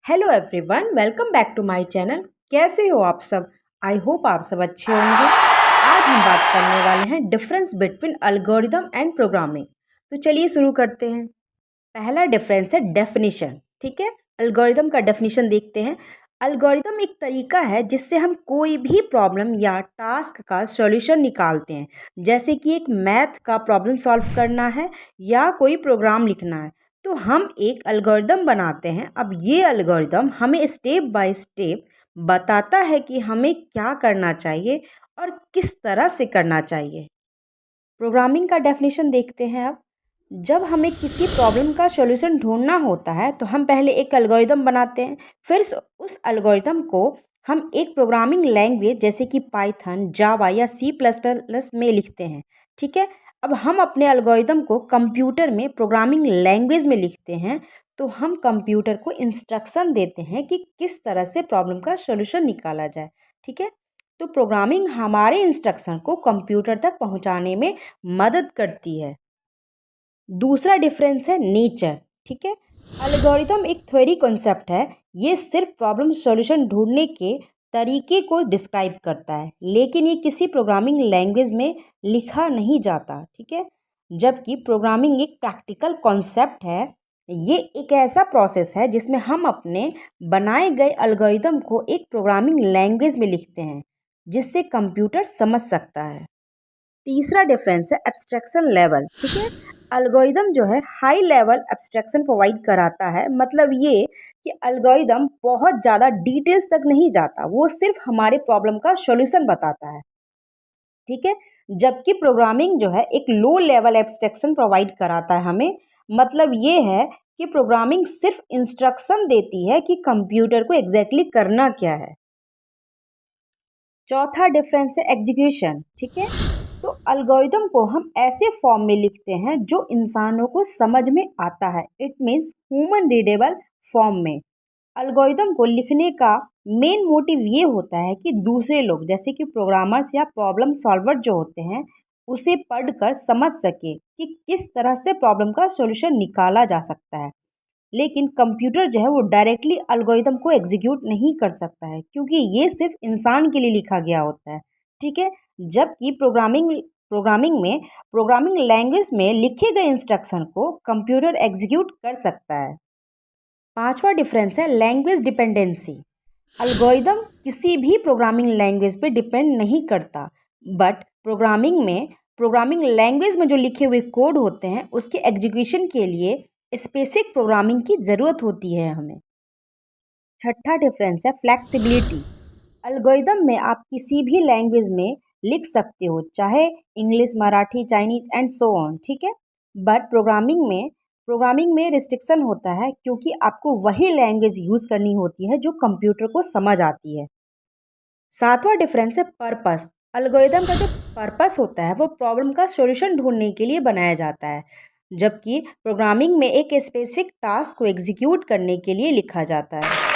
Hello everyone, welcome back to my channel. कैसे हो आप सब? आई होप आप सब अच्छे होंगे। आज हम बात करने वाले हैं difference between algorithm and programming. तो चलिए शुरू करते हैं। पहला डिफरेंस है डेफिनेशन। ठीक है, एल्गोरिदम का डेफिनेशन देखते हैं। एल्गोरिदम एक तरीका है जिससे हम कोई भी प्रॉब्लम या टास्क का सॉल्यूशन निकालते हैं। जैसे कि एक मैथ का प्रॉब्लम सॉल्व करना है या कोई प्रोग्राम लिखना है, तो हम एक एल्गोरिदम बनाते हैं। अब ये एल्गोरिदम हमें स्टेप बाय स्टेप बताता है कि हमें क्या करना चाहिए और किस तरह से करना चाहिए। प्रोग्रामिंग का डेफिनेशन देखते हैं। अब जब हमें किसी प्रॉब्लम का सॉल्यूशन ढूंढना होता है तो हम पहले एक एल्गोरिदम बनाते हैं। फिर उस एल्गोरिदम को हम एक प्रोग्रामिंग लैंग्वेज जैसे कि पाइथन, जावा या C++ में लिखते हैं। ठीक है, अब हम अपने एल्गोरिदम को कंप्यूटर में प्रोग्रामिंग लैंग्वेज में लिखते हैं। तो हम कंप्यूटर को इंस्ट्रक्शन देते हैं कि किस तरह से प्रॉब्लम का सॉल्यूशन निकाला जाए। ठीक है, तो प्रोग्रामिंग हमारे इंस्ट्रक्शन को कंप्यूटर तक पहुंचाने में मदद करती है। दूसरा डिफरेंस है नेचर। ठीक है, एल्गोरिदम एक थ्योरी कॉन्सेप्ट है। ये सिर्फ प्रॉब्लम सॉल्यूशन ढूंढने के तरीके को डिस्क्राइब करता है, लेकिन ये किसी प्रोग्रामिंग लैंग्वेज में लिखा नहीं जाता। ठीक है, जबकि प्रोग्रामिंग एक प्रैक्टिकल कॉन्सेप्ट है। ये एक ऐसा प्रोसेस है जिसमें हम अपने बनाए गए एल्गोरिदम को एक प्रोग्रामिंग लैंग्वेज में लिखते हैं जिससे कंप्यूटर समझ सकता है। तीसरा डिफरेंस है एब्स्ट्रैक्शन लेवल। ठीक है, एल्गोरिदम जो है हाई लेवल एब्स्ट्रैक्शन प्रोवाइड कराता है। मतलब ये कि एल्गोरिदम बहुत ज़्यादा डिटेल्स तक नहीं जाता, वो सिर्फ हमारे प्रॉब्लम का सॉल्यूशन बताता है। ठीक है, जबकि प्रोग्रामिंग जो है एक लो लेवल एब्स्ट्रैक्शन प्रोवाइड कराता है हमें। मतलब ये है कि प्रोग्रामिंग सिर्फ इंस्ट्रक्शन देती है कि कंप्यूटर को एग्जैक्टली करना क्या है। चौथा डिफरेंस है एग्जीक्यूशन। ठीक है, तो एल्गोरिदम को हम ऐसे फॉर्म में लिखते हैं जो इंसानों को समझ में आता है। It means human readable form में। एल्गोरिदम को लिखने का मेन मोटिव ये होता है कि दूसरे लोग जैसे कि प्रोग्रामर्स या प्रॉब्लम सॉल्वर जो होते हैं उसे पढ़कर समझ सके कि किस तरह से प्रॉब्लम का सॉल्यूशन निकाला जा सकता है। लेकिन कंप्यूटर जो है वो डायरेक्टली एल्गोरिदम को एग्जीक्यूट नहीं कर सकता है, क्योंकि ये सिर्फ इंसान के लिए लिखा गया होता है। ठीक है, जबकि प्रोग्रामिंग लैंग्वेज में लिखे गए इंस्ट्रक्शन को कंप्यूटर एग्जीक्यूट कर सकता है। पांचवा डिफरेंस है लैंग्वेज डिपेंडेंसी। एल्गोरिदम किसी भी प्रोग्रामिंग लैंग्वेज पे डिपेंड नहीं करता, बट प्रोग्रामिंग लैंग्वेज में जो लिखे हुए कोड होते हैं उसके एग्जीक्यूशन के लिए स्पेसिफिक प्रोग्रामिंग की ज़रूरत होती है हमें। छठा डिफरेंस है फ्लेक्सिबिलिटी। एल्गोरिदम में आप किसी भी लैंग्वेज में लिख सकते हो, चाहे English, Marathi, Chinese and so on. ठीक है, बट प्रोग्रामिंग में रिस्ट्रिक्शन होता है, क्योंकि आपको वही लैंग्वेज यूज़ करनी होती है जो कंप्यूटर को समझ आती है। सातवां डिफरेंस है पर्पस। एल्गोरिदम का जो पर्पस होता है वो प्रॉब्लम का सॉल्यूशन ढूंढने के लिए बनाया जाता है, जबकि प्रोग्रामिंग में एक स्पेसिफिक टास्क को एग्जीक्यूट करने के लिए लिखा जाता है।